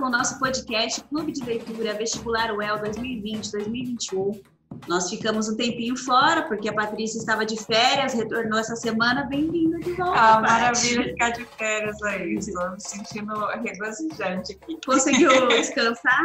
com o nosso podcast Clube de Leitura Vestibular UEL 2020-2021. Nós ficamos um tempinho fora, porque a Patrícia estava de férias, retornou essa semana. Bem-vinda de volta, maravilha ficar de férias aí. Estou me sentindo regozijante aqui. Conseguiu descansar?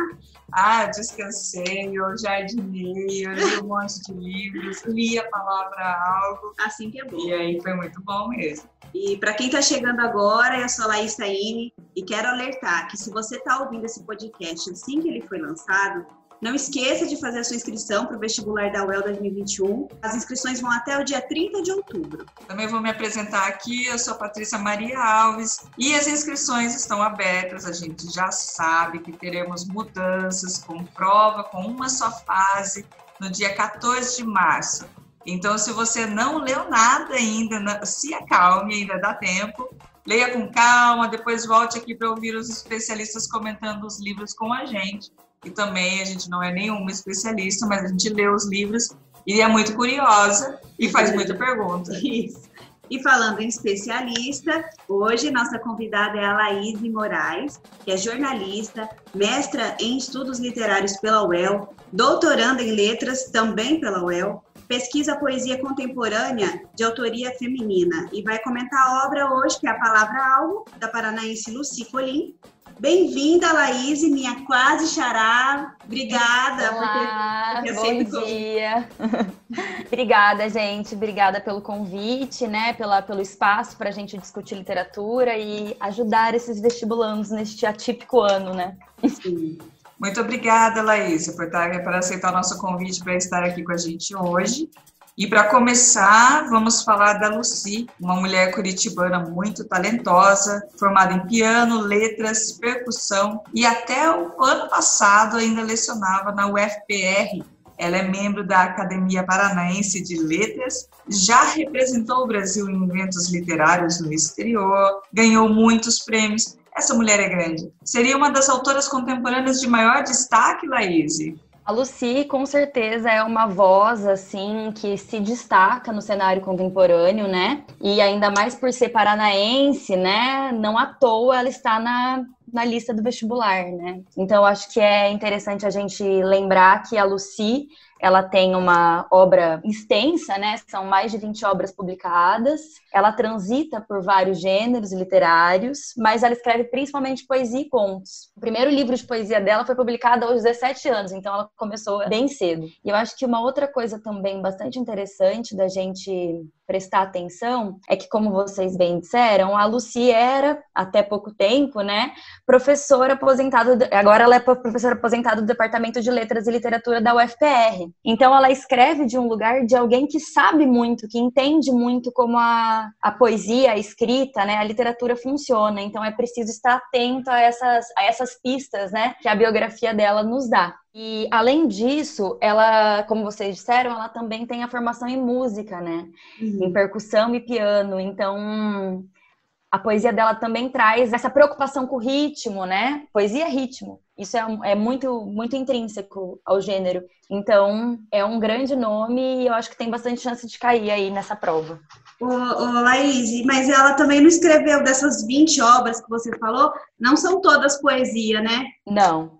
Descansei, eu jardinei, eu li um monte de livros, li a palavra algo. Assim que é bom. E aí foi muito bom mesmo. E para quem está chegando agora, eu sou a Laís Taine e quero alertar que se você está ouvindo esse podcast assim que ele foi lançado, não esqueça de fazer a sua inscrição para o vestibular da UEL 2021. As inscrições vão até o dia 30 de outubro. Também vou me apresentar aqui, eu sou a Patrícia Maria Alves e as inscrições estão abertas. A gente já sabe que teremos mudanças com prova, com uma só fase, no dia 14 de março. Então, se você não leu nada ainda, se acalme, ainda dá tempo. Leia com calma, depois volte aqui para ouvir os especialistas comentando os livros com a gente. E também a gente não é nenhuma especialista, mas a gente lê os livros e é muito curiosa e faz muita pergunta. Isso. E falando em especialista, hoje nossa convidada é a Laís Moraes, que é jornalista, mestra em estudos literários pela UEL, doutoranda em letras também pela UEL, pesquisa poesia contemporânea de autoria feminina e vai comentar a obra hoje, que é A Palavra Algo, da paranaense Lucy Colim. Bem-vinda, Laís, minha quase xará. Obrigada. Olá, bom dia. Obrigada, gente. Obrigada pelo convite, né? Pelo espaço para a gente discutir literatura e ajudar esses vestibulandos neste atípico ano, né? Sim. Muito obrigada, Laís, por aceitar o nosso convite para estar aqui com a gente hoje. E para começar, vamos falar da Lucy, uma mulher curitibana muito talentosa, formada em piano, letras, percussão e até o ano passado ainda lecionava na UFPR. Ela é membro da Academia Paranaense de Letras, já representou o Brasil em eventos literários no exterior, ganhou muitos prêmios. Essa mulher é grande. Seria uma das autoras contemporâneas de maior destaque, Laís? A Lucy, com certeza, é uma voz, assim, que se destaca no cenário contemporâneo, né? E ainda mais por ser paranaense, né? Não à toa ela está na lista do vestibular, né? Então, acho que é interessante a gente lembrar que a Lucy, ela tem uma obra extensa, né? São mais de 20 obras publicadas. Ela transita por vários gêneros literários, mas ela escreve principalmente poesia e contos. O primeiro livro de poesia dela foi publicado aos 17 anos, então ela começou bem cedo. E eu acho que uma outra coisa também bastante interessante da gente prestar atenção é que, como vocês bem disseram, a Lucy era, até pouco tempo, né, professora aposentada, agora ela é professora aposentada do Departamento de Letras e Literatura da UFPR. Então ela escreve de um lugar de alguém que sabe muito, que entende muito como a poesia, a escrita, né, a literatura funciona. Então é preciso estar atento a essas pistas, né, que a biografia dela nos dá. E, além disso, ela, como vocês disseram, ela também tem a formação em música, né? Em percussão e piano. Então, a poesia dela também traz essa preocupação com o ritmo, né? Poesia é ritmo. Isso é muito, muito intrínseco ao gênero. Então, é um grande nome e eu acho que tem bastante chance de cair aí nessa prova. Laís, mas ela também não escreveu dessas 20 obras que você falou, não são todas poesia, né? Não.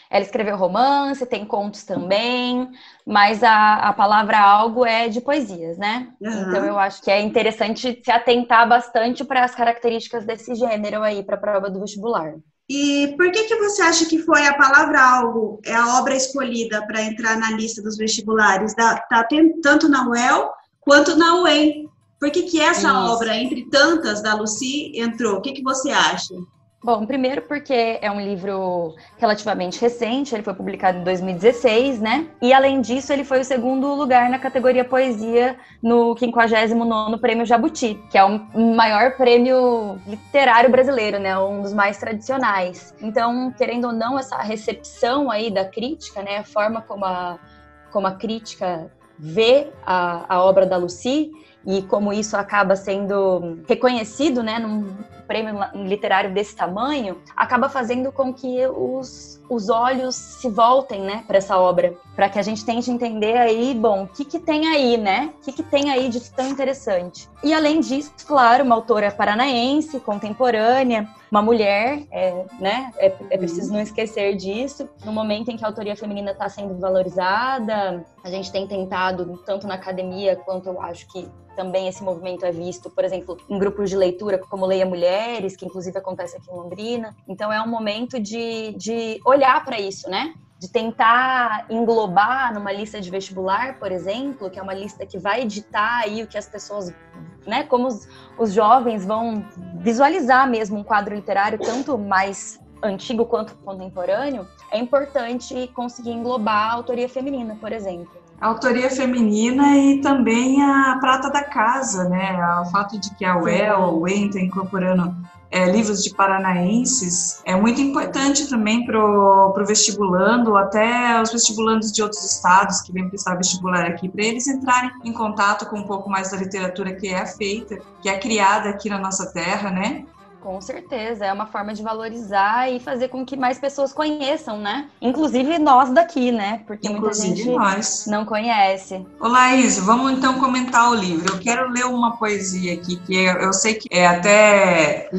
Ela escreveu romance, tem contos também, mas a palavra algo é de poesias, né? Uhum. Então eu acho que é interessante se atentar bastante para as características desse gênero aí para a prova do vestibular. E por que você acha que foi a palavra algo, é a obra escolhida para entrar na lista dos vestibulares? Tá tanto na UEL quanto na UEM. Por que essa obra, entre tantas da Lucy, entrou? O que você acha? Bom, primeiro porque é um livro relativamente recente, ele foi publicado em 2016, né? E além disso, ele foi o segundo lugar na categoria poesia no 59º Prêmio Jabuti, que é o maior prêmio literário brasileiro, né? Um dos mais tradicionais. Então, querendo ou não, essa recepção aí da crítica, né? A forma como a crítica vê a obra da Lucy e como isso acaba sendo reconhecido, né, num prêmio literário desse tamanho, acaba fazendo com que os olhos se voltem, né, para essa obra, para que a gente tente entender aí, bom, o que tem aí, né? O que tem aí de tão interessante? E além disso, claro, uma autora paranaense, contemporânea, uma mulher, né? É preciso não esquecer disso. No momento em que a autoria feminina está sendo valorizada, a gente tem tentado, tanto na academia, quanto eu acho que também esse movimento é visto, por exemplo, em grupos de leitura, como Leia Mulheres, que inclusive acontece aqui em Londrina. Então é um momento de olhar para isso, né? De tentar englobar numa lista de vestibular, por exemplo, que é uma lista que vai editar aí o que as pessoas, né, como os jovens vão visualizar mesmo um quadro literário tanto mais antigo quanto contemporâneo, é importante conseguir englobar a autoria feminina, por exemplo. A autoria feminina e também a prata da casa, né? O fato de que a UEL está incorporando livros de paranaenses é muito importante também para o vestibulando, até os vestibulandos de outros estados que vêm prestar vestibular aqui, para eles entrarem em contato com um pouco mais da literatura que é feita, que é criada aqui na nossa terra, né? Com certeza, é uma forma de valorizar e fazer com que mais pessoas conheçam, né? Inclusive nós daqui, né? Porque muita gente não conhece. Ô Laís, vamos então comentar o livro. Eu quero ler uma poesia aqui, que eu sei que é até...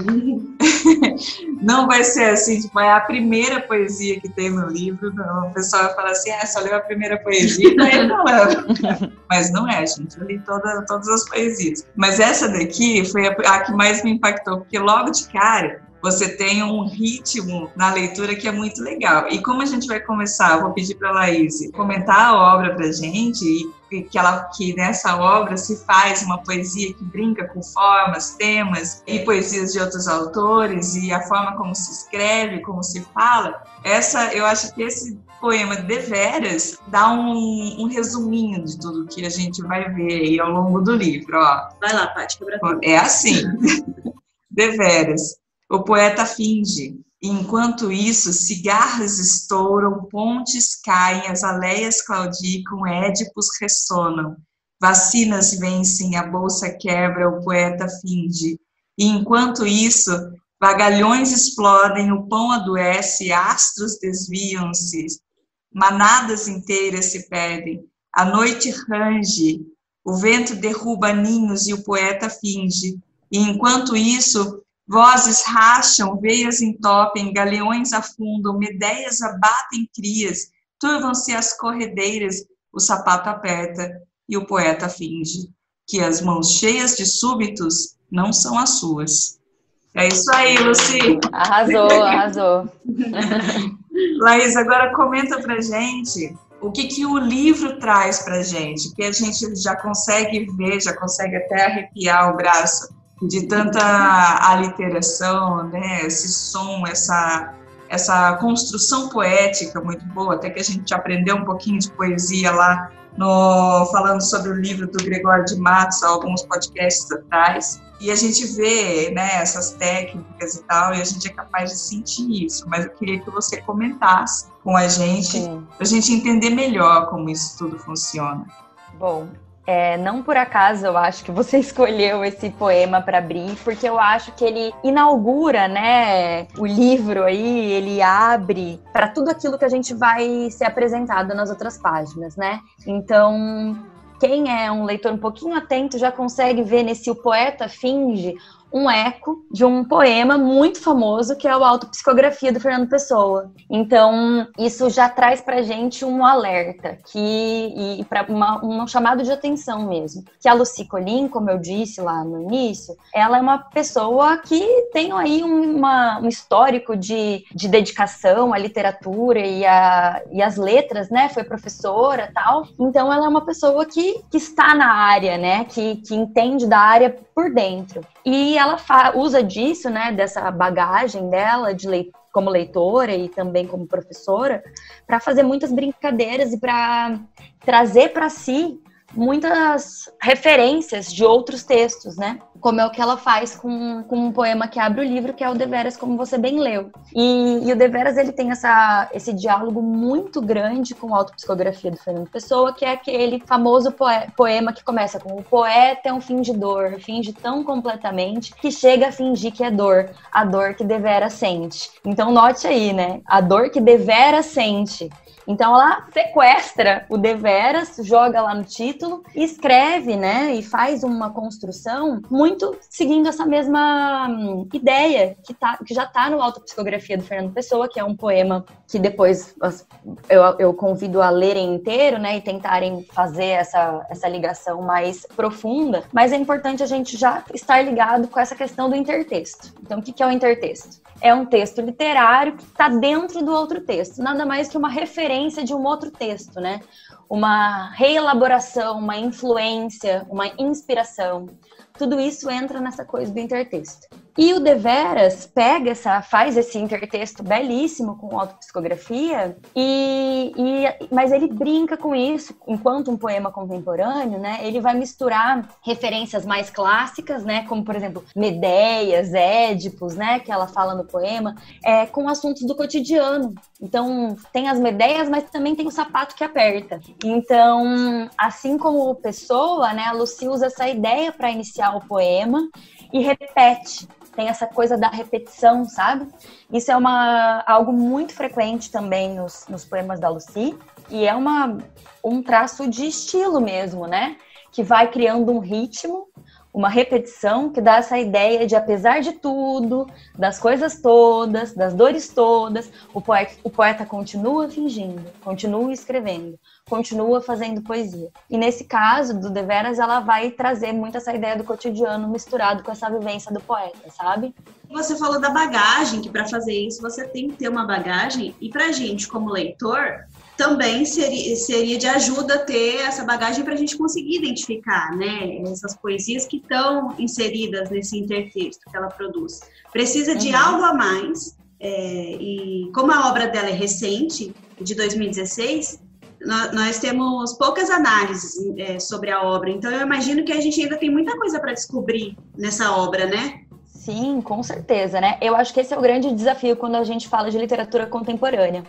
não vai ser assim, tipo, é a primeira poesia que tem no livro. O pessoal vai falar assim, só leu a primeira poesia, daí não lembro. Mas não é, gente, eu li todas as poesias. Mas essa daqui foi a que mais me impactou, porque logo de cara, você tem um ritmo na leitura que é muito legal. E como a gente vai começar, eu vou pedir para a Laís comentar a obra para a gente, e que nessa obra se faz uma poesia que brinca com formas, temas e poesias de outros autores, e a forma como se escreve, como se fala. Eu acho que esse poema Deveras dá um resuminho de tudo que a gente vai ver aí ao longo do livro. Ó. Vai lá, Paty, quebra tudo. É assim. Deveras, o poeta finge, e enquanto isso, cigarras estouram, pontes caem, as aleias claudicam, édipos ressonam, vacinas vencem, a bolsa quebra, o poeta finge, e enquanto isso, vagalhões explodem, o pão adoece, astros desviam-se, manadas inteiras se perdem, a noite range, o vento derruba ninhos e o poeta finge. E enquanto isso, vozes racham, veias entopem, galeões afundam, medeias abatem crias, turvam-se as corredeiras, o sapato aperta e o poeta finge que as mãos cheias de súbitos não são as suas. É isso aí, Lucy. Arrasou. Laís, agora comenta pra gente o que o livro traz pra gente, que a gente já consegue ver, já consegue até arrepiar o braço de tanta aliteração, né? Esse som, essa construção poética muito boa, até que a gente aprendeu um pouquinho de poesia lá, falando sobre o livro do Gregório de Matos, há alguns podcasts atrás, e a gente vê, né, essas técnicas e tal, e a gente é capaz de sentir isso, mas eu queria que você comentasse com a gente, para a gente entender melhor como isso tudo funciona. Bom, não por acaso eu acho que você escolheu esse poema para abrir, porque eu acho que ele inaugura, né, o livro aí, ele abre para tudo aquilo que a gente vai ser apresentado nas outras páginas, né? Então, quem é um leitor um pouquinho atento já consegue ver nesse O Poeta Finge um eco de um poema muito famoso, que é o Autopsicografia, do Fernando Pessoa. Então, isso já traz pra gente um alerta, e para um chamado de atenção mesmo. Que a Lucy Colin, como eu disse lá no início, ela é uma pessoa que tem aí um histórico de dedicação à literatura e às letras, né? Foi professora e tal. Então, ela é uma pessoa que está na área, né? Que entende da área por dentro. E ela usa disso, né, dessa bagagem dela como leitora e também como professora, para fazer muitas brincadeiras e para trazer para si muitas referências de outros textos, né? Como é o que ela faz com um poema que abre o livro, que é o Deveras, como você bem leu. E o Deveras, ele tem esse diálogo muito grande com a Autopsicografia do Fernando Pessoa, que é aquele famoso poema que começa com: o poeta é um fingidor, finge tão completamente que chega a fingir que é dor, a dor que devera sente. Então note aí, né? A dor que devera sente. Então ela sequestra o deveras, joga lá no título, e escreve, né, e faz uma construção muito seguindo essa mesma ideia que já está no Autopsicografia do Fernando Pessoa, que é um poema que depois eu convido a lerem inteiro, né, e tentarem fazer essa ligação mais profunda, mas é importante a gente já estar ligado com essa questão do intertexto. Então, o que é o intertexto? É um texto literário que está dentro do outro texto, nada mais que uma referência de um outro texto, né? Uma reelaboração, uma influência, uma inspiração. Tudo isso entra nessa coisa do intertexto. E o Deveras faz esse intertexto belíssimo com autopsicografia, mas ele brinca com isso, enquanto um poema contemporâneo, né? Ele vai misturar referências mais clássicas, né? Como, por exemplo, Medeias, Édipos, né? Que ela fala no poema, com assuntos do cotidiano. Então, tem as Medeias, mas também tem o sapato que aperta. Então, assim como Pessoa, né? A Lucy usa essa ideia para iniciar o poema e repete. Tem essa coisa da repetição, sabe? Isso é algo muito frequente também nos poemas da Lucy, e é um traço de estilo mesmo, né? Que vai criando um ritmo, uma repetição que dá essa ideia de, apesar de tudo, das coisas todas, das dores todas, o poeta continua fingindo, continua escrevendo, continua fazendo poesia. E nesse caso, do Deveras, ela vai trazer muito essa ideia do cotidiano misturado com essa vivência do poeta, sabe? Você falou da bagagem, que para fazer isso você tem que ter uma bagagem, e pra gente, como leitor, também seria de ajuda ter essa bagagem para a gente conseguir identificar, né, essas poesias que estão inseridas nesse intertexto que ela produz. Precisa de algo a mais, e como a obra dela é recente, de 2016, nós temos poucas análises sobre a obra, então eu imagino que a gente ainda tem muita coisa para descobrir nessa obra, né? Sim, com certeza, né? Eu acho que esse é o grande desafio quando a gente fala de literatura contemporânea.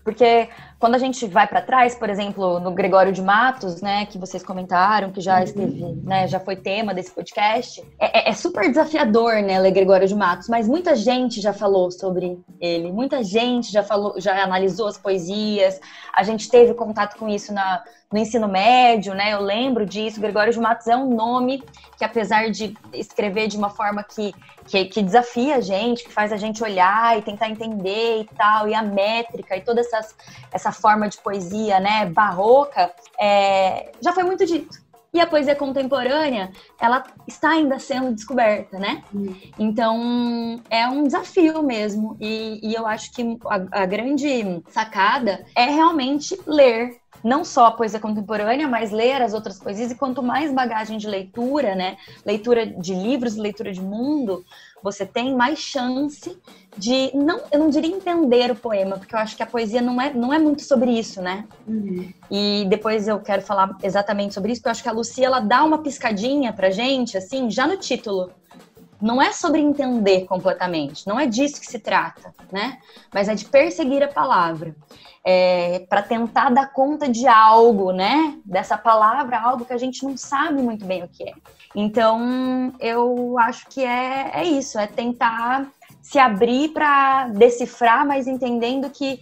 Porque quando a gente vai para trás, por exemplo, no Gregório de Matos, né, que vocês comentaram, que já esteve, né, já foi tema desse podcast, é super desafiador, né, ler Gregório de Matos, mas muita gente já falou sobre ele, muita gente já analisou as poesias, a gente teve contato com isso no ensino médio, né, eu lembro disso. Gregório de Matos é um nome que, apesar de escrever de uma forma que desafia a gente, que faz a gente olhar e tentar entender e tal, e a métrica e toda essa forma de poesia, né, barroca, já foi muito dito. E a poesia contemporânea, ela está ainda sendo descoberta, né? Então, é um desafio mesmo. E eu acho que a grande sacada é realmente ler. Não só a poesia contemporânea, mas ler as outras poesias. E quanto mais bagagem de leitura, né? Leitura de livros, leitura de mundo, você tem mais chance de, eu não diria entender o poema, porque eu acho que a poesia não é muito sobre isso, né? E depois eu quero falar exatamente sobre isso, porque eu acho que a Lucy, ela dá uma piscadinha pra gente, assim, já no título. Não é sobre entender completamente, não é disso que se trata, né? Mas é de perseguir a palavra. Para tentar dar conta de algo, né? Dessa palavra, algo que a gente não sabe muito bem o que é. Então, eu acho que é isso, é tentar se abrir para decifrar, mas entendendo que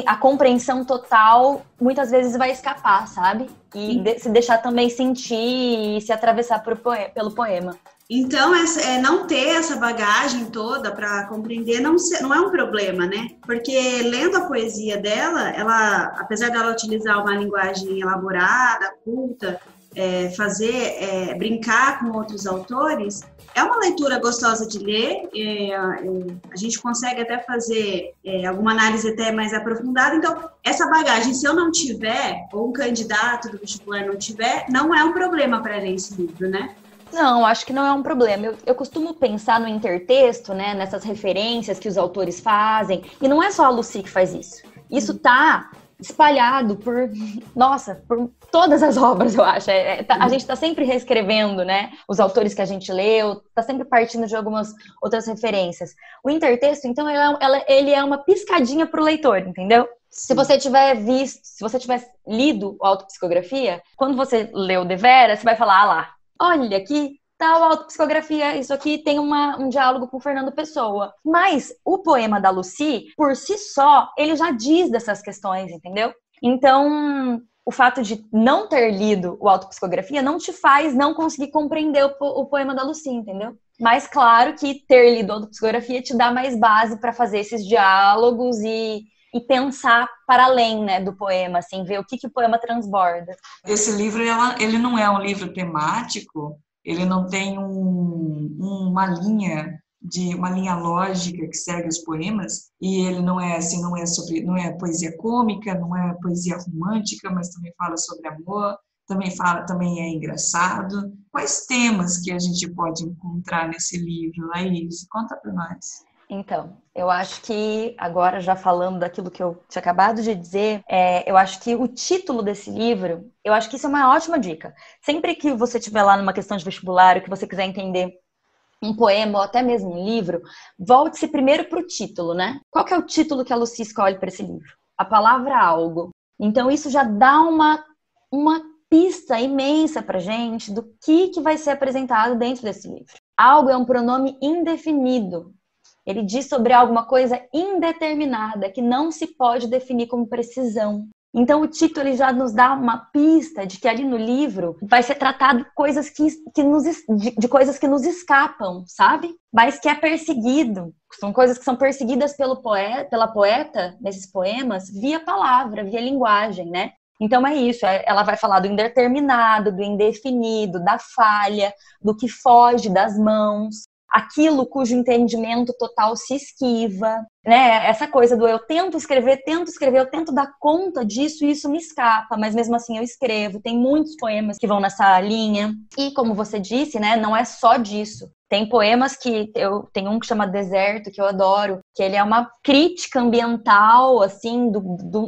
a compreensão total muitas vezes vai escapar, sabe? E se deixar também sentir e se atravessar pelo poema. Então, não ter essa bagagem toda para compreender não é um problema, né? Porque lendo a poesia dela, ela, apesar dela utilizar uma linguagem elaborada, culta, brincar com outros autores, é uma leitura gostosa de ler, a gente consegue até fazer alguma análise até mais aprofundada. Então, essa bagagem, se eu não tiver, ou um candidato do vestibular não tiver, não é um problema para ler esse livro, né? Não, acho que não é um problema. Eu costumo pensar no intertexto, né, nessas referências que os autores fazem, e não é só a Lucy que faz isso. Isso tá espalhado por todas as obras, eu acho. A gente está sempre reescrevendo, né, os autores que a gente leu, está sempre partindo de algumas outras referências. O intertexto, então, ele é uma piscadinha para o leitor, entendeu? Se você tiver lido a autopsicografia, quando você leu Deveras, você vai falar, lá, olha, aqui tal autopsicografia, isso aqui tem um diálogo com Fernando Pessoa. Mas o poema da Lucy, por si só, ele já diz dessas questões, entendeu? Então, o fato de não ter lido o Autopsicografia não te faz não conseguir compreender o poema da Lucy, entendeu? Mas claro que ter lido a Autopsicografia te dá mais base para fazer esses diálogos e pensar para além, né, do poema, assim, ver o que o poema transborda. Esse livro, ele não é um livro temático, ele não tem uma linha lógica que segue os poemas, e ele não é assim, não é poesia cômica, não é poesia romântica, mas também fala sobre amor, também é engraçado. Quais temas que a gente pode encontrar nesse livro, Laís? Conta para nós. Então, eu acho que, agora já falando daquilo que eu tinha acabado de dizer, eu acho que o título desse livro, eu acho que isso é uma ótima dica. Sempre que você estiver lá numa questão de vestibular, ou que você quiser entender um poema ou até mesmo um livro, volte-se primeiro para o título, né? Qual que é o título que a Lucy escolhe para esse livro? A palavra algo. Então, isso já dá uma pista imensa pra gente do que vai ser apresentado dentro desse livro. Algo é um pronome indefinido. Ele diz sobre alguma coisa indeterminada, que não se pode definir com precisão. Então o título ele já nos dá uma pista de que ali no livro vai ser tratado coisas de coisas que nos escapam, sabe? Mas que é perseguido. São coisas que são perseguidas pela poeta, nesses poemas, via palavra, via linguagem, né? Então é isso, ela vai falar do indeterminado, do indefinido, da falha, do que foge das mãos, aquilo cujo entendimento total se esquiva, né? Essa coisa do eu tento escrever, eu tento dar conta disso e isso me escapa, mas mesmo assim eu escrevo. Tem muitos poemas que vão nessa linha. E como você disse, né, não é só disso. Tem poemas que tem um que chama Deserto, que eu adoro, que ele é uma crítica ambiental, assim,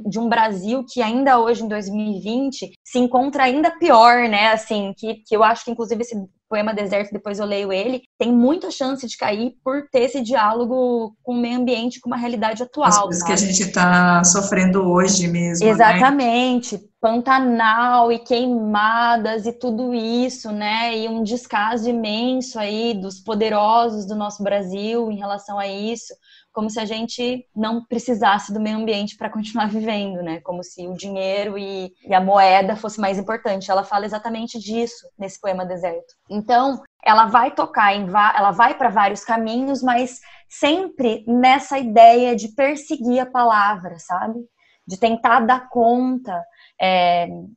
de um Brasil que ainda hoje, em 2020, se encontra ainda pior, né, assim, que eu acho que, inclusive, esse poema Deserto, depois eu leio ele, tem muita chance de cair por ter esse diálogo com o meio ambiente, com uma realidade atual. As coisas que a gente está sofrendo hoje mesmo, exatamente, né? Pantanal e queimadas e tudo isso, né? E um descaso imenso aí dos poderosos do nosso Brasil em relação a isso, como se a gente não precisasse do meio ambiente para continuar vivendo, né? Como se o dinheiro e a moeda fosse mais importante. Ela fala exatamente disso nesse poema Deserto. Então, ela vai tocar ela vai para vários caminhos, mas sempre nessa ideia de perseguir a palavra, sabe? De tentar dar conta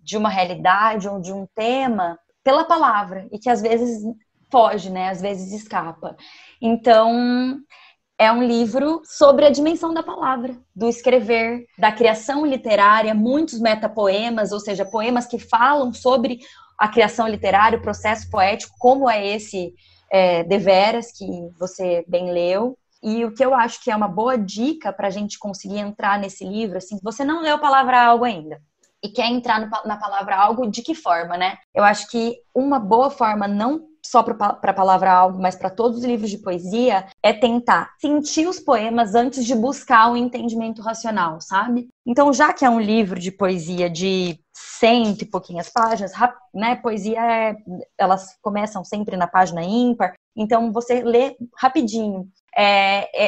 de uma realidade ou de um tema pela palavra, e que às vezes foge, né? Às vezes escapa. Então, é um livro sobre a dimensão da palavra, do escrever, da criação literária, muitos metapoemas, ou seja, poemas que falam sobre a criação literária, o processo poético, como é esse Deveras, que você bem leu. E o que eu acho que é uma boa dica para a gente conseguir entrar nesse livro, assim, você não leu a palavra algo ainda e quer entrar na palavra algo, de que forma, né? Eu acho que uma boa forma, não só para a palavra algo, mas para todos os livros de poesia, é tentar sentir os poemas antes de buscar um entendimento racional, sabe? Então, já que é um livro de poesia de 100 e pouquinhas páginas, né? Poesia, elas começam sempre na página ímpar, então você lê rapidinho.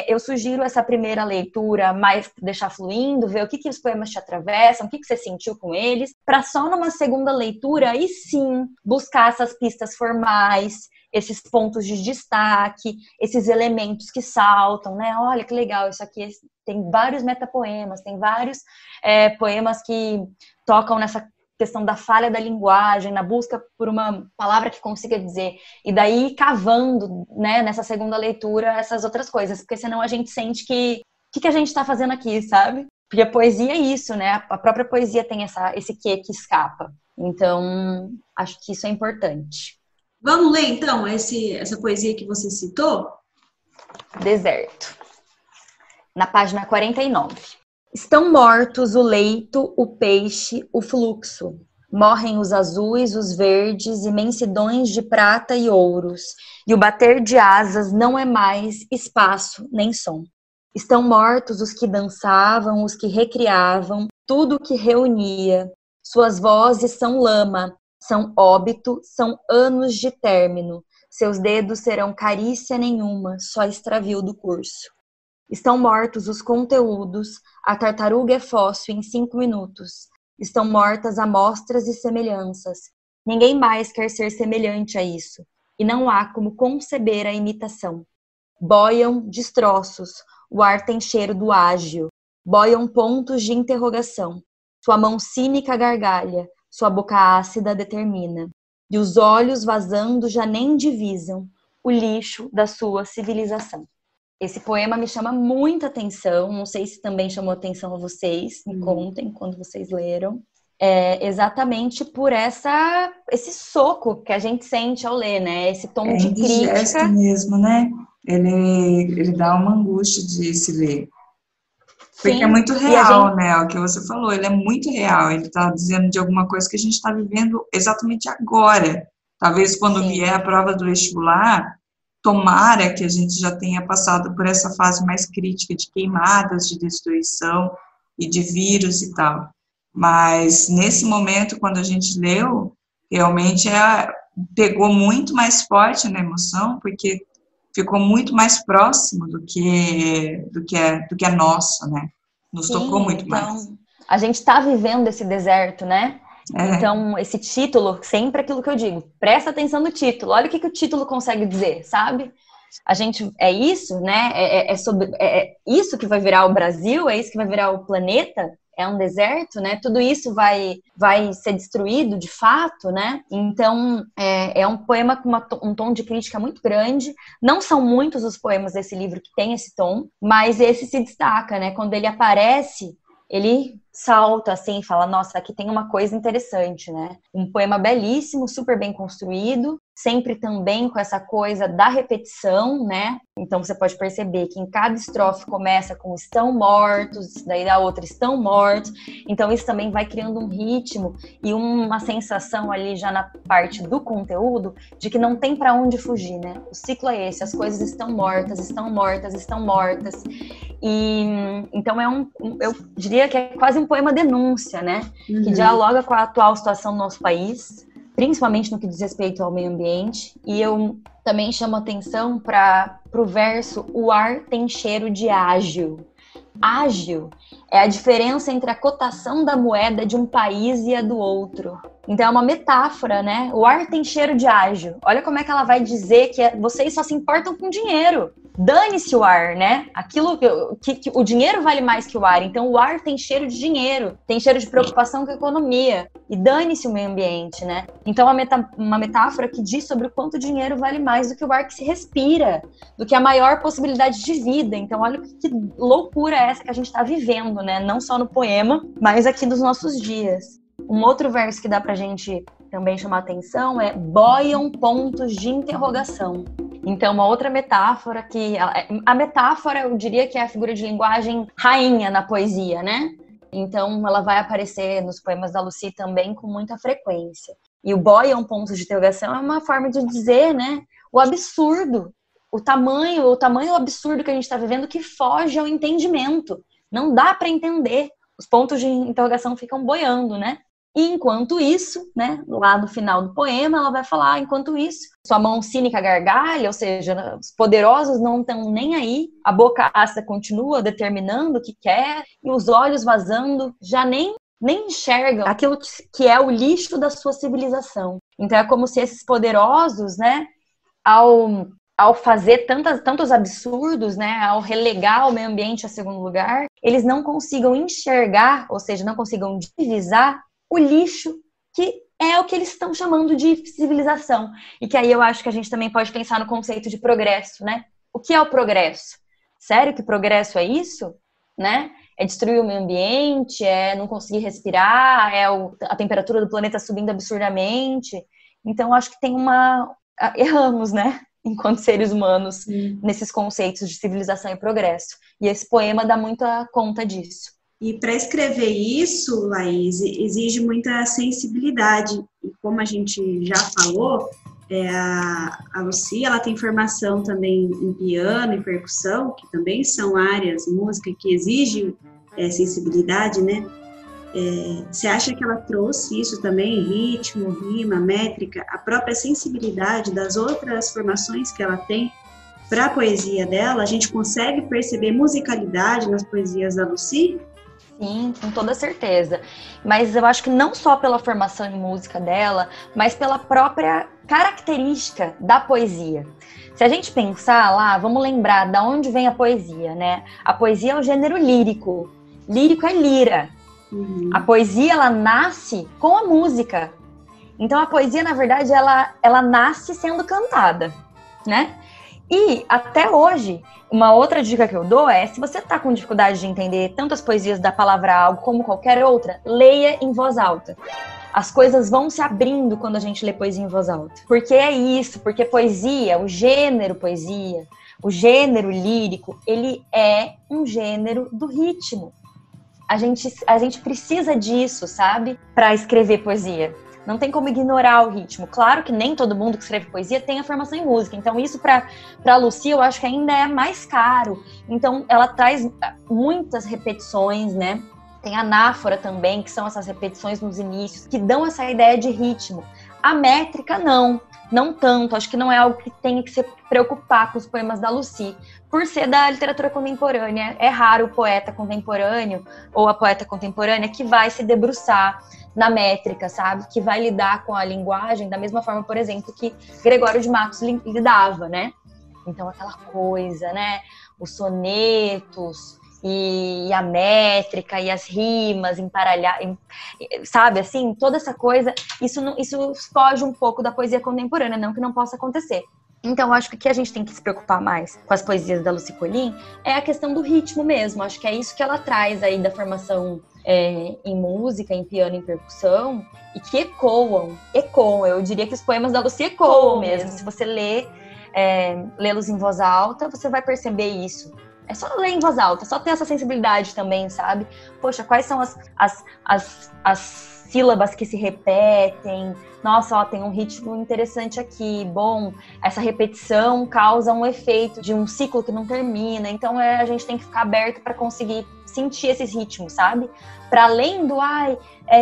Eu sugiro essa primeira leitura mais deixar fluindo, ver o que os poemas te atravessam, o que você sentiu com eles, para só numa segunda leitura, aí sim, buscar essas pistas formais, esses pontos de destaque, esses elementos que saltam, né? Olha que legal, isso aqui tem vários metapoemas, tem vários poemas que tocam nessa questão da falha da linguagem, na busca por uma palavra que consiga dizer, e daí cavando, né, nessa segunda leitura essas outras coisas, porque senão a gente sente que a gente está fazendo aqui, sabe? Porque a poesia é isso, né? A própria poesia tem esse quê que escapa. Então, acho que isso é importante. Vamos ler, então, essa poesia que você citou? Deserto. Na página 49. Estão mortos o leito, o peixe, o fluxo. Morrem os azuis, os verdes, imensidões de prata e ouros. E o bater de asas não é mais espaço nem som. Estão mortos os que dançavam, os que recriavam, tudo que reunia. Suas vozes são lama, são óbito, são anos de término. Seus dedos serão carícia nenhuma, só extravio do curso. Estão mortos os conteúdos, a tartaruga é fóssil em 5 minutos. estão mortas amostras e semelhanças. Ninguém mais quer ser semelhante a isso, e não há como conceber a imitação. Boiam destroços, o ar tem cheiro do ágio, boiam pontos de interrogação. Sua mão cínica gargalha, sua boca ácida determina, e os olhos vazando já nem divisam o lixo da sua civilização. Esse poema me chama muita atenção, não sei se também chamou atenção a vocês, me contem quando vocês leram. Exatamente por esse soco que a gente sente ao ler, né? Esse tom de crítica. Mesmo, né? Ele dá uma angústia de se ler. Porque Sim, é muito real, né? O que você falou, ele é muito real. Ele está dizendo de alguma coisa que a gente está vivendo exatamente agora. Talvez quando vier a prova do vestibular, tomara que a gente já tenha passado por essa fase mais crítica de queimadas, de destruição e de vírus e tal. Mas nesse momento, quando a gente leu, realmente pegou muito mais forte na emoção, porque ficou muito mais próximo do que é nosso, né? Nos tocou muito mais. A gente está vivendo esse deserto, né? Então, esse título, sempre aquilo que eu digo, presta atenção no título, olha o que o título consegue dizer, sabe? A gente, é isso, né? É isso que vai virar o Brasil, é isso que vai virar o planeta, é um deserto, né? Tudo isso vai ser destruído de fato, né? Então, é um poema com um tom de crítica muito grande. Não são muitos os poemas desse livro que tem esse tom, mas esse se destaca, né? Quando ele aparece, ele salta assim e fala, nossa, aqui tem uma coisa interessante, né? Um poema belíssimo, super bem construído, sempre também com essa coisa da repetição, né? Então você pode perceber que em cada estrofe começa com estão mortos, daí da outra estão mortos, então isso também vai criando um ritmo e uma sensação ali já na parte do conteúdo de que não tem para onde fugir, né? O ciclo é esse, as coisas estão mortas, estão mortas, estão mortas. E então eu diria que é quase um poema denúncia, né? Que dialoga com a atual situação do nosso país, principalmente no que diz respeito ao meio ambiente. E eu também chamo atenção para o verso, o ar tem cheiro de ágil. Ágil é a diferença entre a cotação da moeda de um país e a do outro. Então é uma metáfora, né? O ar tem cheiro de ágil. Olha como é que ela vai dizer que vocês só se importam com dinheiro. Dane-se o ar, né? Aquilo que o dinheiro vale mais que o ar. Então o ar tem cheiro de dinheiro, tem cheiro de preocupação com a economia. E dane-se o meio ambiente, né? Então uma metáfora que diz sobre o quanto o dinheiro vale mais do que o ar que se respira, do que a maior possibilidade de vida. Então olha que loucura é essa que a gente está vivendo, né? Não só no poema, mas aqui nos nossos dias. Um outro verso que dá pra gente também chamar atenção é boiam pontos de interrogação. Então, uma outra metáfora que... A metáfora, eu diria que é a figura de linguagem rainha na poesia, né? Então, ela vai aparecer nos poemas da Lucy também com muita frequência. E o boiam pontos de interrogação é uma forma de dizer, né? O absurdo, o tamanho absurdo que a gente está vivendo que foge ao entendimento. Não dá para entender. Os pontos de interrogação ficam boiando, né? E enquanto isso, né, lá no final do poema, ela vai falar, enquanto isso, sua mão cínica gargalha, ou seja, os poderosos não estão nem aí, a boca ácida continua determinando o que quer, e os olhos vazando já nem enxergam aquilo que é o lixo da sua civilização. Então é como se esses poderosos, né, ao fazer tantos absurdos, né, ao relegar o meio ambiente a segundo lugar, eles não consigam enxergar, ou seja, não consigam divisar o lixo, que é o que eles estão chamando de civilização. E que aí eu acho que a gente também pode pensar no conceito de progresso, né? O que é o progresso? Sério que progresso é isso? Né? É destruir o meio ambiente, é não conseguir respirar, é a temperatura do planeta subindo absurdamente. Então, acho que tem erramos, né? Enquanto seres humanos, nesses conceitos de civilização e progresso. E esse poema dá muita conta disso. E para escrever isso, Laís, exige muita sensibilidade. E como a gente já falou, a Lucy, ela tem formação também em piano e percussão, que também são áreas, música, que exigem sensibilidade, né? Você acha que ela trouxe isso também, ritmo, rima, métrica, a própria sensibilidade das outras formações que ela tem para a poesia dela? A gente consegue perceber musicalidade nas poesias da Lucy? Sim, com toda certeza. Mas eu acho que não só pela formação em música dela, mas pela própria característica da poesia. Se a gente pensar lá, vamos lembrar de onde vem a poesia, né? A poesia é o gênero lírico. Lírico é lira. A poesia, ela nasce com a música. Então, a poesia, na verdade, ela nasce sendo cantada, né? E, até hoje, uma outra dica que eu dou é, se você tá com dificuldade de entender tanto as poesias da palavra algo como qualquer outra, leia em voz alta. As coisas vão se abrindo quando a gente lê poesia em voz alta. Porque é isso, porque poesia, o gênero poesia, o gênero lírico, ele é um gênero do ritmo. A gente precisa disso, sabe? Para escrever poesia. Não tem como ignorar o ritmo. Claro que nem todo mundo que escreve poesia tem a formação em música. Então, isso para a Lucy, eu acho que ainda é mais caro. Então, ela traz muitas repetições, né? Tem anáfora também, que são essas repetições nos inícios, que dão essa ideia de ritmo. A métrica, não tanto. Acho que não é algo que tenha que se preocupar com os poemas da Lucy. Por ser da literatura contemporânea, é raro o poeta contemporâneo ou a poeta contemporânea que vai se debruçar na métrica, sabe? Que vai lidar com a linguagem da mesma forma, por exemplo, que Gregório de Matos lidava, né? Então, aquela coisa, né? Os sonetos e a métrica e as rimas emparelhar, sabe? Assim, toda essa coisa, isso foge um pouco da poesia contemporânea, não que não possa acontecer. Então, acho que o que a gente tem que se preocupar mais com as poesias da Lucy Colin é a questão do ritmo mesmo. Acho que é isso que ela traz aí da formação em música, em piano, em percussão, e que ecoam. Eu diria que os poemas da Lucy ecoam mesmo. Se você lê-los em voz alta, você vai perceber isso. É só ler em voz alta, só ter essa sensibilidade também, sabe? Poxa, quais são as sílabas que se repetem? Nossa, ó, tem um ritmo interessante aqui. Bom, essa repetição causa um efeito de um ciclo que não termina. Então, a gente tem que ficar aberto para conseguir sentir esses ritmos, sabe? Para além do,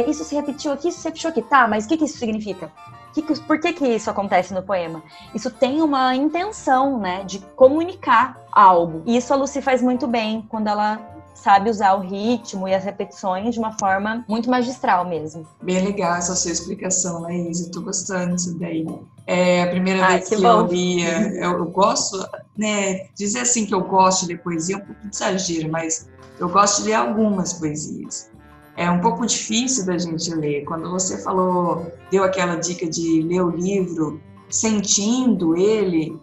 isso se repetiu aqui, isso se repetiu aqui. Tá, mas o que isso significa? Por que isso acontece no poema? Isso tem uma intenção, né, de comunicar algo. E isso a Lucy faz muito bem, quando ela sabe usar o ritmo e as repetições de uma forma muito magistral mesmo. Bem legal essa sua explicação, Laís. Eu tô gostando disso daí. É a primeira vez que eu lia, eu gosto, né, dizer assim que eu gosto de ler poesia é um pouco de exagero, mas eu gosto de ler algumas poesias. É um pouco difícil da gente ler. Quando você deu aquela dica de ler o livro sentindo ele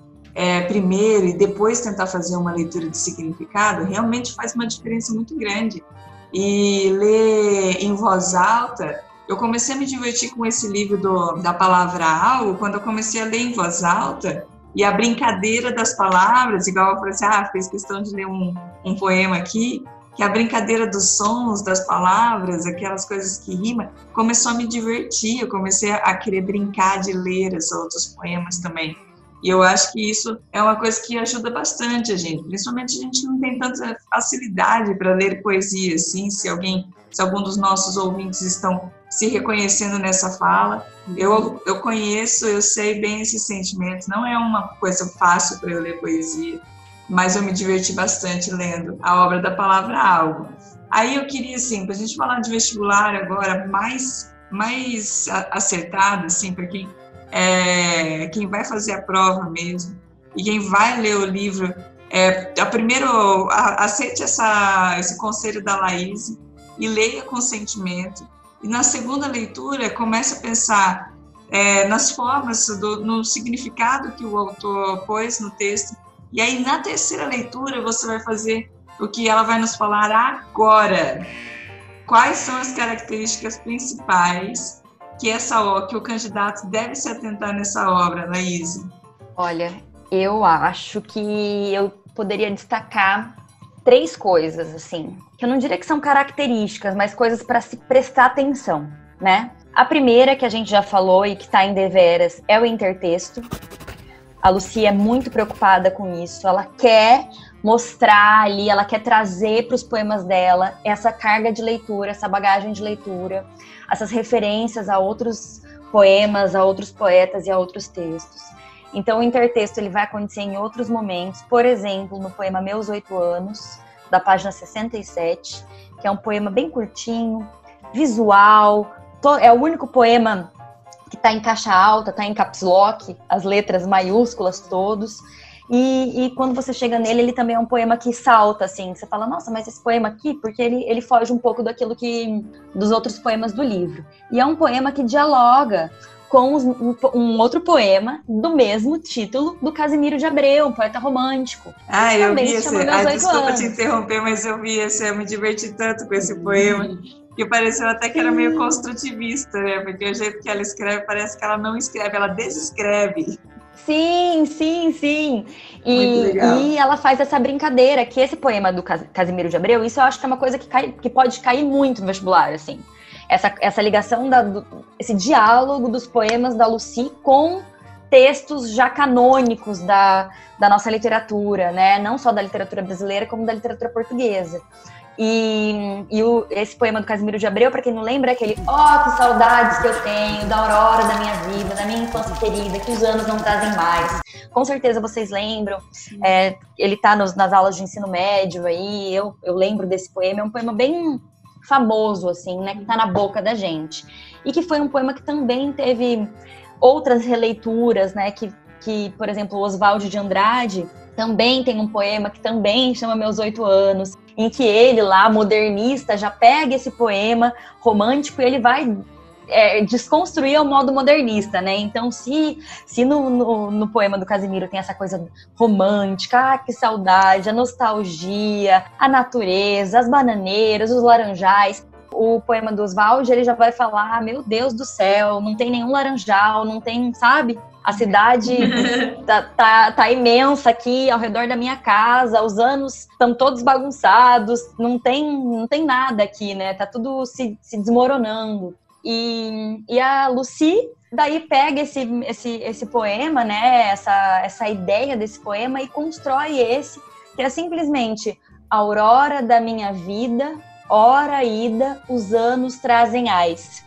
primeiro e depois tentar fazer uma leitura de significado, realmente faz uma diferença muito grande. E ler em voz alta, eu comecei a me divertir com esse livro da palavra algo, quando eu comecei a ler em voz alta, e a brincadeira das palavras, igual eu falei assim, fez questão de ler um poema aqui, que a brincadeira dos sons, das palavras, aquelas coisas que rimam, começou a me divertir, eu comecei a querer brincar de ler esses outros poemas também. E eu acho que isso é uma coisa que ajuda bastante a gente, principalmente a gente não tem tanta facilidade para ler poesia, assim, se algum dos nossos ouvintes estão se reconhecendo nessa fala, eu conheço, eu sei bem esse sentimento, não é uma coisa fácil para eu ler poesia, mas eu me diverti bastante lendo a obra da palavra algo. Aí eu queria, assim, para a gente falar de vestibular agora, mais acertado, assim, para quem vai fazer a prova mesmo, e quem vai ler o livro, primeiro, aceite esse conselho da Laís e leia com sentimento. E na segunda leitura, comece a pensar nas formas, no significado que o autor pôs no texto. E aí, na terceira leitura, você vai fazer o que ela vai nos falar agora. Quais são as características principais que o candidato deve se atentar nessa obra, Laís? Olha, eu acho que eu poderia destacar 3 coisas, assim, que eu não diria que são características, mas coisas para se prestar atenção, né? A primeira, que a gente já falou e que está em deveras, é o intertexto. A Lucy é muito preocupada com isso, ela quer mostrar ali, ela quer trazer para os poemas dela essa carga de leitura, essa bagagem de leitura, essas referências a outros poemas, a outros poetas e a outros textos. Então o intertexto ele vai acontecer em outros momentos, por exemplo, no poema Meus 8 Anos, da página 67, que é um poema bem curtinho, visual, é o único poema que está em caixa alta, está em caps lock, as letras maiúsculas todos. E quando você chega nele, ele também é um poema que salta, assim. Você fala, nossa, mas esse poema aqui, porque ele foge um pouco dos outros poemas do livro. E é um poema que dialoga com um outro poema do mesmo título do Casimiro de Abreu, um poeta romântico. Eu vi esse. Desculpa te interromper, mas eu vi esse. Eu me diverti tanto com esse poema. Que pareceu até que era meio construtivista, né? Porque o jeito que ela escreve, parece que ela não escreve, ela desescreve. Sim. E ela faz essa brincadeira, que esse poema do Casimiro de Abreu, isso eu acho que é uma coisa que pode cair muito no vestibular, assim. Essa ligação, esse diálogo dos poemas da Lucy com textos já canônicos da nossa literatura, né? Não só da literatura brasileira, como da literatura portuguesa. Esse poema do Casimiro de Abreu, para quem não lembra, é aquele que saudades que eu tenho da aurora da minha vida, da minha infância querida, que os anos não trazem mais. Com certeza vocês lembram, ele tá nas aulas de ensino médio aí, eu lembro desse poema, é um poema bem famoso, assim, né, que tá na boca da gente. E que foi um poema que também teve outras releituras, né, que por exemplo, o Oswald de Andrade também tem um poema que também chama Meus 8 Anos, em que ele lá, modernista, já pega esse poema romântico e ele vai desconstruir ao modo modernista, né? Então, se no poema do Casimiro tem essa coisa romântica, que saudade, a nostalgia, a natureza, as bananeiras, os laranjais, o poema do Oswald, ele já vai falar, meu Deus do céu, não tem nenhum laranjal, não tem, sabe? A cidade tá imensa aqui ao redor da minha casa, os anos estão todos bagunçados, não tem nada aqui, né? Tá tudo se desmoronando. E a Lucy daí pega esse poema, né? Essa ideia desse poema e constrói esse, que é simplesmente aurora da minha vida, hora ida, os anos trazem ais.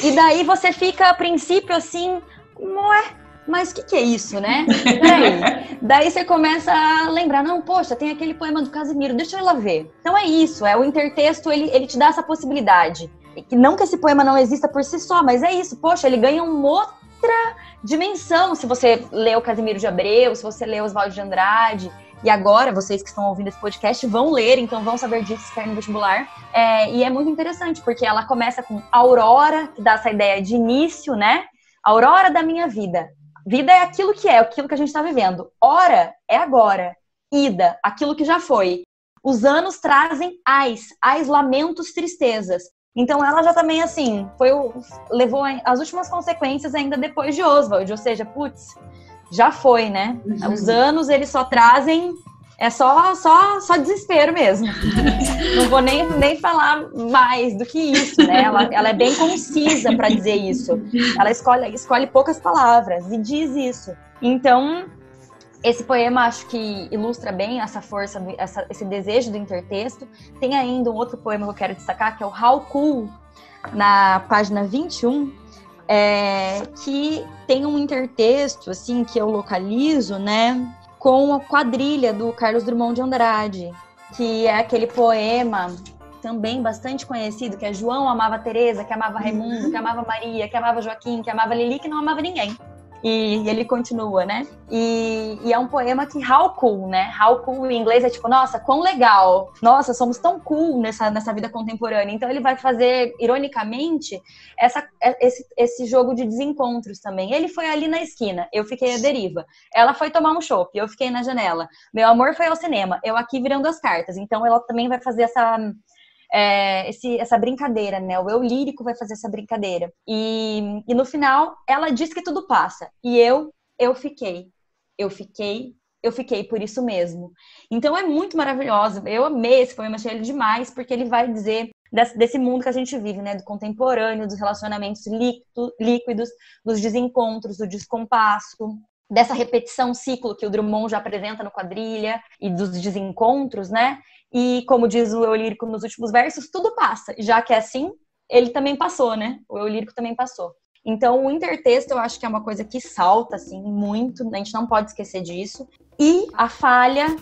E daí você fica, a princípio, assim, ué, mas o que é isso, né? Peraí. Daí você começa a lembrar, não, poxa, tem aquele poema do Casimiro, deixa eu ir lá ver. Então é isso, o intertexto, ele te dá essa possibilidade. Não que esse poema não exista por si só, mas é isso, poxa, ele ganha uma outra dimensão se você lê o Casimiro de Abreu, se você lê Oswald de Andrade. E agora, vocês que estão ouvindo esse podcast vão ler, então vão saber disso se querem no vestibular. E é muito interessante, porque ela começa com aurora, que dá essa ideia de início, né? Aurora da minha vida. Vida é aquilo que a gente está vivendo. Hora é agora. Ida, aquilo que já foi. Os anos trazem ais, lamentos, tristezas. Então ela já também, assim, levou as últimas consequências ainda depois de Oswald. Ou seja, putz, já foi, né? Os anos, eles só trazem... É só desespero mesmo. Não vou nem falar mais do que isso, né? Ela é bem concisa para dizer isso. Ela escolhe poucas palavras e diz isso. Então, esse poema acho que ilustra bem essa força, esse desejo do intertexto. Tem ainda um outro poema que eu quero destacar, que é o How Cool, na página 21, que tem um intertexto, assim, que eu localizo, né, com a quadrilha do Carlos Drummond de Andrade, que é aquele poema também bastante conhecido, que é João amava Teresa, que amava Raimundo, que amava Maria, que amava Joaquim, que amava Lili, que não amava ninguém. E ele continua, né? E é um poema que how cool, né? How cool em inglês é tipo, nossa, quão legal. Nossa, somos tão cool nessa vida contemporânea. Então ele vai fazer, ironicamente, esse jogo de desencontros também. Ele foi ali na esquina, eu fiquei à deriva. Ela foi tomar um chopp, eu fiquei na janela. Meu amor foi ao cinema, eu aqui virando as cartas. Então ela também vai fazer essa brincadeira, né? O eu lírico vai fazer essa brincadeira. E no final, ela diz que tudo passa. E eu fiquei por isso mesmo. Então é muito maravilhoso. Eu amei esse poema, achei ele demais, porque ele vai dizer desse mundo que a gente vive, né? Do contemporâneo, dos relacionamentos líquidos, dos desencontros, do descompasso, dessa repetição ciclo que o Drummond já apresenta no Quadrilha e dos desencontros, né? E como diz o eu lírico nos últimos versos, tudo passa. Já que é assim, ele também passou, né? O eu lírico também passou. Então, o intertexto eu acho que é uma coisa que salta, assim, muito. A gente não pode esquecer disso. E a falha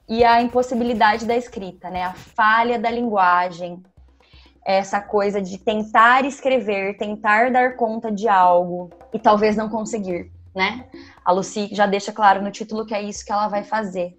e a impossibilidade da escrita, né? A falha da linguagem, essa coisa de tentar escrever, tentar dar conta de algo e talvez não conseguir, né? A Lucy já deixa claro no título que é isso que ela vai fazer.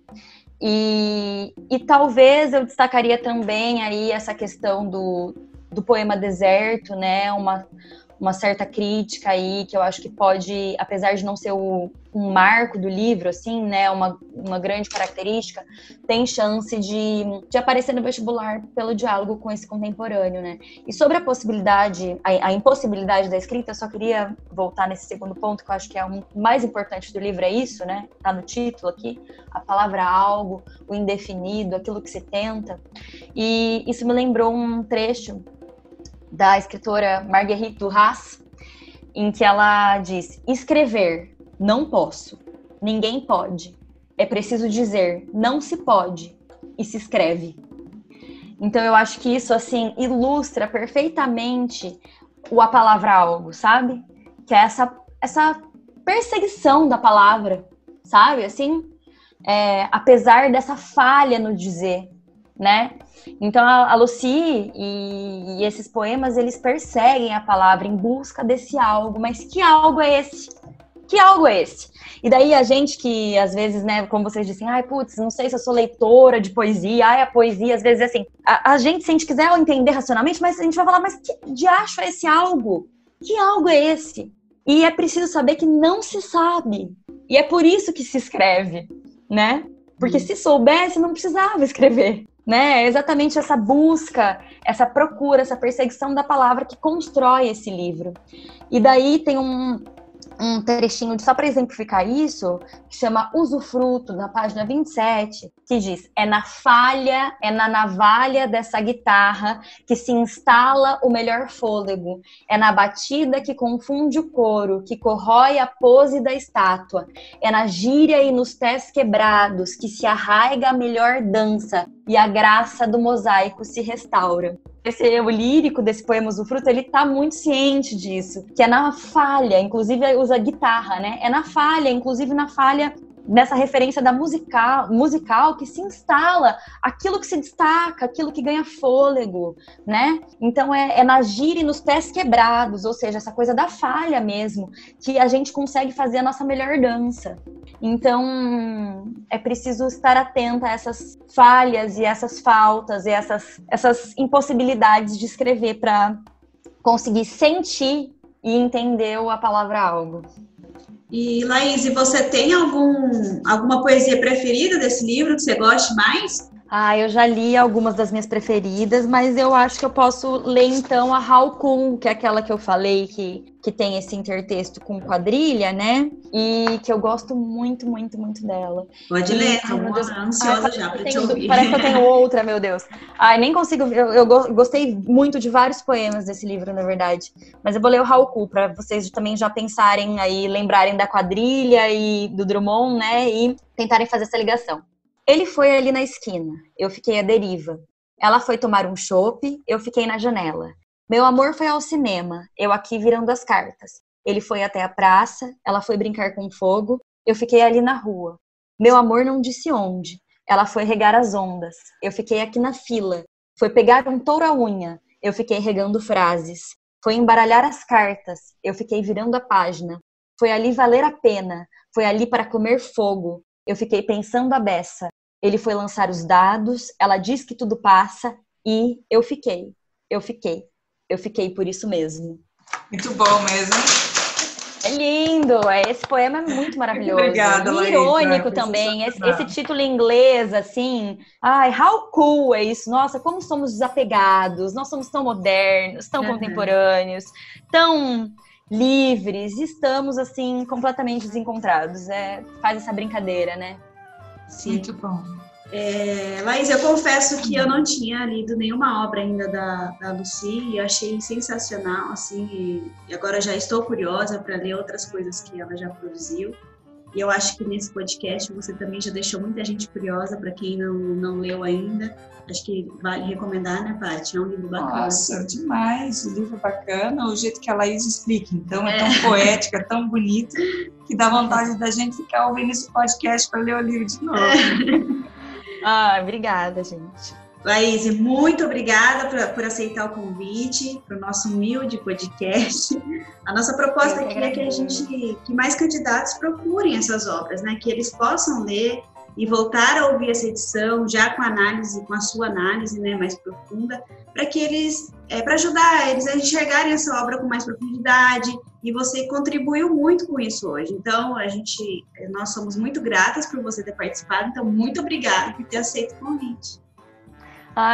E talvez eu destacaria também aí essa questão do poema Deserto, né? Uma certa crítica aí que eu acho que pode, apesar de não ser um marco do livro, assim, né, uma grande característica, tem chance de aparecer no vestibular pelo diálogo com esse contemporâneo, né. E sobre a possibilidade, a impossibilidade da escrita, eu só queria voltar nesse segundo ponto, que eu acho que é o mais importante do livro, é isso, né, tá no título aqui, a palavra algo, o indefinido, aquilo que se tenta, e isso me lembrou um trecho da escritora Marguerite Duras, em que ela diz: escrever, não posso, ninguém pode, é preciso dizer, não se pode, e se escreve. Então eu acho que isso, assim, ilustra perfeitamente a palavra algo, sabe? Que é essa perseguição da palavra, sabe? Assim, apesar dessa falha no dizer, né? Então a Lucy e esses poemas, eles perseguem a palavra em busca desse algo, mas que algo é esse? Que algo é esse? E daí a gente que, às vezes, né, como vocês dizem, ai, putz, não sei se eu sou leitora de poesia, ai, a poesia, às vezes, é assim, a gente, se a gente quiser entender racionalmente, mas a gente vai falar, mas que diacho é esse algo? Que algo é esse? E é preciso saber que não se sabe. E é por isso que se escreve, né? Porque se soubesse, não precisava escrever. Né? É exatamente essa busca, essa procura, essa perseguição da palavra que constrói esse livro. E daí tem um trechinho, só para exemplificar isso, que chama Usufruto, na página 27, que diz: é na falha, é na navalha dessa guitarra que se instala o melhor fôlego, é na batida que confunde o coro, que corrói a pose da estátua, é na gíria e nos pés quebrados que se arraiga a melhor dança e a graça do mosaico se restaura. Esse eu lírico desse poema Usufruto, ele tá muito ciente disso, que é na falha, inclusive usa guitarra, né? É na falha, inclusive na falha nessa referência da musical que se instala aquilo que se destaca, aquilo que ganha fôlego, né? Então é na gira e nos pés quebrados, ou seja, essa coisa da falha mesmo, que a gente consegue fazer a nossa melhor dança. Então é preciso estar atenta a essas falhas e essas faltas e essas impossibilidades de escrever para conseguir sentir e entender a palavra algo. E, Laís, você tem alguma poesia preferida desse livro que você goste mais? Eu já li algumas das minhas preferidas, mas eu acho que eu posso ler, então, a Haiku, que é aquela que eu falei que tem esse intertexto com quadrilha, né? E que eu gosto muito, muito, muito dela. Pode ler, tô ansiosa já pra te ouvir. Parece que eu tenho outra, meu Deus. Nem consigo, eu gostei muito de vários poemas desse livro, na verdade. Mas eu vou ler o Haiku, para vocês também já pensarem aí, lembrarem da quadrilha e do Drummond, né? E tentarem fazer essa ligação. Ele foi ali na esquina, eu fiquei à deriva. Ela foi tomar um chopp, eu fiquei na janela. Meu amor foi ao cinema, eu aqui virando as cartas. Ele foi até a praça, ela foi brincar com fogo, eu fiquei ali na rua. Meu amor não disse onde, ela foi regar as ondas. Eu fiquei aqui na fila, foi pegar um touro à unha, eu fiquei regando frases. Foi embaralhar as cartas, eu fiquei virando a página. Foi ali valer a pena, foi ali para comer fogo. Eu fiquei pensando a beça. Ele foi lançar os dados, ela diz que tudo passa e eu fiquei por isso mesmo. Muito bom mesmo. É lindo, esse poema é muito maravilhoso. Obrigada, e Laís, irônico também, esse título em inglês, assim, how cool é isso, nossa, como somos desapegados, nós somos tão modernos, tão contemporâneos, tão livres, estamos, assim, completamente desencontrados, faz essa brincadeira, né? Sim. Muito bom. Laís, eu confesso que eu não tinha lido nenhuma obra ainda da Lucy e achei sensacional, assim, e agora já estou curiosa para ler outras coisas que ela já produziu. E eu acho que nesse podcast você também já deixou muita gente curiosa, para quem não leu ainda. Acho que vale recomendar, né, Paty? É um livro bacana. Nossa, demais. O livro bacana, o jeito que a Laís explica. Então, é tão poética, é tão bonito, que dá vontade da gente ficar ouvindo esse podcast para ler o livro de novo. Obrigada, gente. Laís, muito obrigada por aceitar o convite para o nosso humilde podcast. A nossa proposta aqui é que mais candidatos procurem essas obras, né? Que eles possam ler e voltar a ouvir essa edição já com a sua análise, né, mais profunda, para que eles, para ajudar eles a enxergarem essa obra com mais profundidade. E você contribuiu muito com isso hoje. Então, nós somos muito gratas por você ter participado. Então, muito obrigada por ter aceito o convite.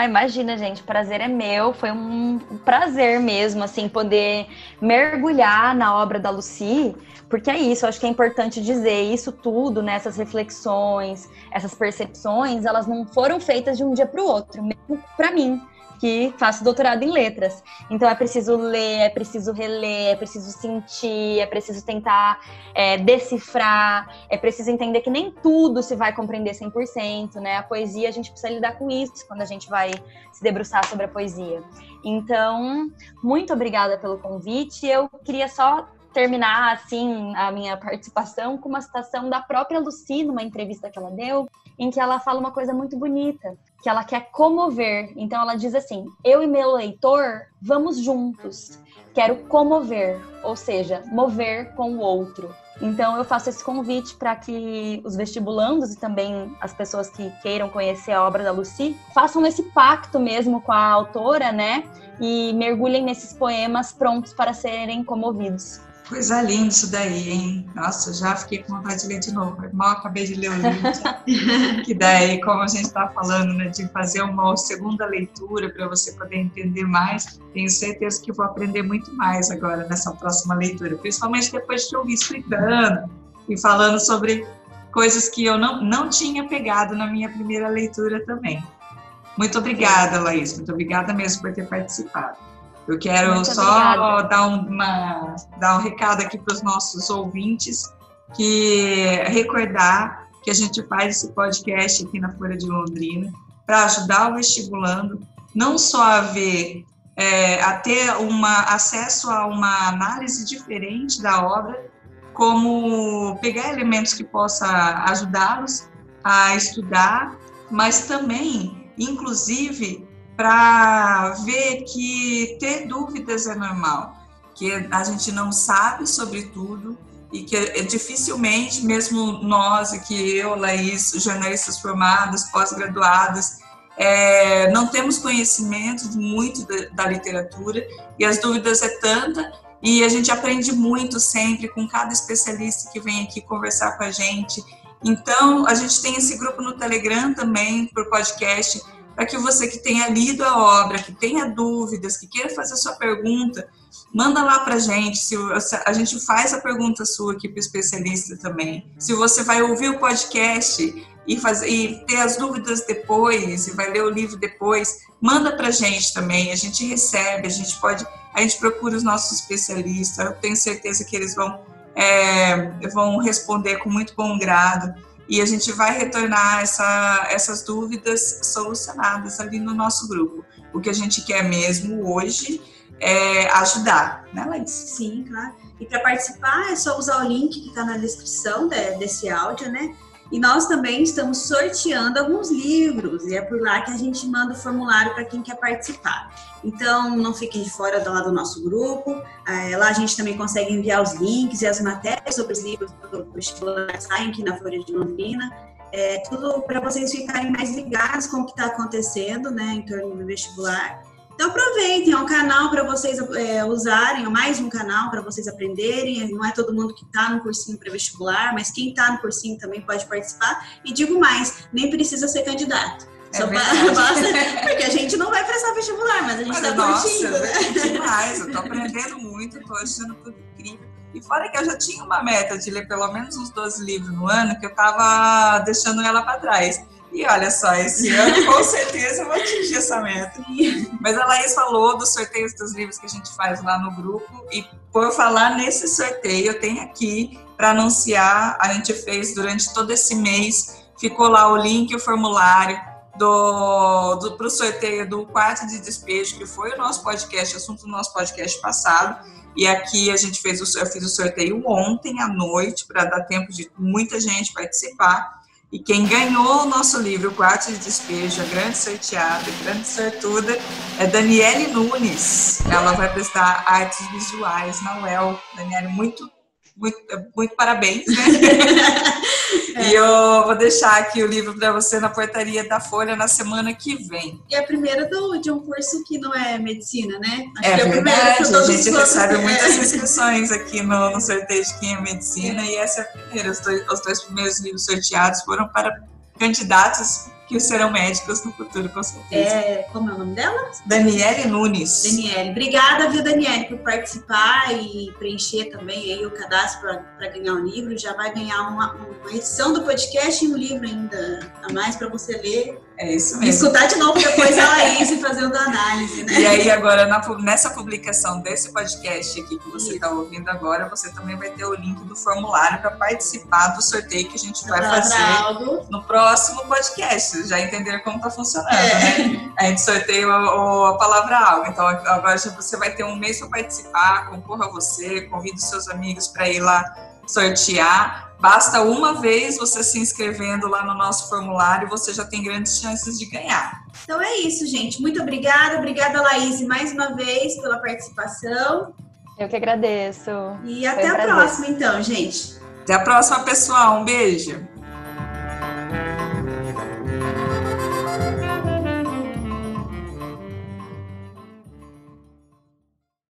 Imagina, gente, o prazer é meu, foi um prazer mesmo, assim, poder mergulhar na obra da Lucy, porque é isso, eu acho que é importante dizer, isso tudo, né, essas reflexões, essas percepções, elas não foram feitas de um dia para o outro, mesmo para mim, que faço doutorado em letras. Então é preciso ler, é preciso reler, é preciso sentir, é preciso tentar decifrar, é preciso entender que nem tudo se vai compreender 100%, né? A poesia, a gente precisa lidar com isso quando a gente vai se debruçar sobre a poesia. Então, muito obrigada pelo convite. Eu queria só terminar, assim, a minha participação com uma citação da própria Lucy, numa entrevista que ela deu, em que ela fala uma coisa muito bonita, que ela quer comover. Então ela diz assim: eu e meu leitor vamos juntos, quero comover, ou seja, mover com o outro. Então eu faço esse convite para que os vestibulandos e também as pessoas que queiram conhecer a obra da Lucy façam esse pacto mesmo com a autora, né? E mergulhem nesses poemas prontos para serem comovidos. Coisa linda isso daí, hein? Nossa, já fiquei com vontade de ler de novo. Mal acabei de ler o livro. Que daí, como a gente está falando, né, de fazer uma segunda leitura para você poder entender mais, tenho certeza que vou aprender muito mais agora nessa próxima leitura. Principalmente depois de te ouvir explicando e falando sobre coisas que eu não tinha pegado na minha primeira leitura também. Muito obrigada, Laís. Muito obrigada mesmo por ter participado. Eu quero muito só dar um recado aqui para os nossos ouvintes, que recordar que a gente faz esse podcast aqui na Folha de Londrina para ajudar o vestibulando, não só a ver, a ter acesso a uma análise diferente da obra, como pegar elementos que possa ajudá-los a estudar, mas também, inclusive, para ver que ter dúvidas é normal, que a gente não sabe sobre tudo e que dificilmente, mesmo nós aqui, eu, Laís, jornalistas formados, pós-graduados, não temos conhecimento muito da literatura e as dúvidas é tanta e a gente aprende muito sempre com cada especialista que vem aqui conversar com a gente. Então, a gente tem esse grupo no Telegram também, por podcast, para que você que tenha lido a obra, que tenha dúvidas, que queira fazer a sua pergunta, manda lá para a gente. A gente faz a pergunta sua aqui para o especialista também. Se você vai ouvir o podcast e ter as dúvidas depois, e vai ler o livro depois, manda para a gente também. A gente recebe, a gente procura os nossos especialistas. Eu tenho certeza que eles vão responder com muito bom grado. E a gente vai retornar essas dúvidas solucionadas ali no nosso grupo. O que a gente quer mesmo hoje é ajudar, né, Laís? Sim, claro. E para participar é só usar o link que está na descrição desse áudio, né? E nós também estamos sorteando alguns livros, e é por lá que a gente manda o formulário para quem quer participar. Então, não fiquem de fora do nosso grupo. Lá a gente também consegue enviar os links e as matérias sobre os livros do vestibular que saem aqui na Folha de Londrina. Tudo para vocês ficarem mais ligados com o que está acontecendo, né, em torno do vestibular. Então, aproveitem, é um canal para vocês usarem, é mais um canal para vocês aprenderem. Não é todo mundo que está no cursinho pré-vestibular, mas quem está no cursinho também pode participar. E digo mais, nem precisa ser candidato. Só basta, porque a gente não vai prestar vestibular, mas a gente está curtindo, né? Demais, eu estou aprendendo muito, estou achando tudo incrível. E fora que eu já tinha uma meta de ler pelo menos uns 12 livros no ano, que eu estava deixando ela para trás. E olha só, esse ano com certeza eu vou atingir essa meta. Mas a Laís falou dos sorteios dos livros que a gente faz lá no grupo. E por falar nesse sorteio, eu tenho aqui para anunciar, a gente fez durante todo esse mês, ficou lá o link e o formulário para o sorteio do Quarto de Despejo, que foi o nosso podcast, assunto do nosso podcast passado. E aqui eu fiz o sorteio ontem à noite, para dar tempo de muita gente participar. E quem ganhou o nosso livro, Quarto de Despejo, a grande sorteada, a grande sortuda, é Daniele Nunes. Ela vai prestar artes visuais na UEL. Daniele, muito parabéns, né? E eu vou deixar aqui o livro para você na portaria da Folha na semana que vem. E a primeira de um curso que não é medicina, né? Acho que verdade, a gente recebe muitas inscrições aqui no sorteio de quem é medicina, e essa é a primeira. Os dois primeiros livros sorteados foram para candidatos que serão médicos no futuro, com certeza. Como é o nome dela? Daniele Nunes. Daniele. Obrigada, viu, Daniele, por participar e preencher também aí o cadastro para ganhar o livro. Já vai ganhar uma edição do podcast e um livro ainda a mais para você ler. É isso mesmo. E escutar de novo depois a Laís fazendo análise, né? E aí agora, nessa publicação desse podcast aqui que você está ouvindo agora, você também vai ter o link do formulário para participar do sorteio que a gente vai fazer no próximo podcast. Já entenderam como está funcionando, né? A gente sorteia a palavra algo. Então agora você vai ter um mês para participar, concorra você, convida os seus amigos para ir lá sortear. Basta uma vez você se inscrevendo lá no nosso formulário, você já tem grandes chances de ganhar. Então é isso, gente. Muito obrigada. Obrigada, Laís, mais uma vez pela participação. Eu que agradeço. E até a próxima, então, gente. Até a próxima, pessoal. Um beijo.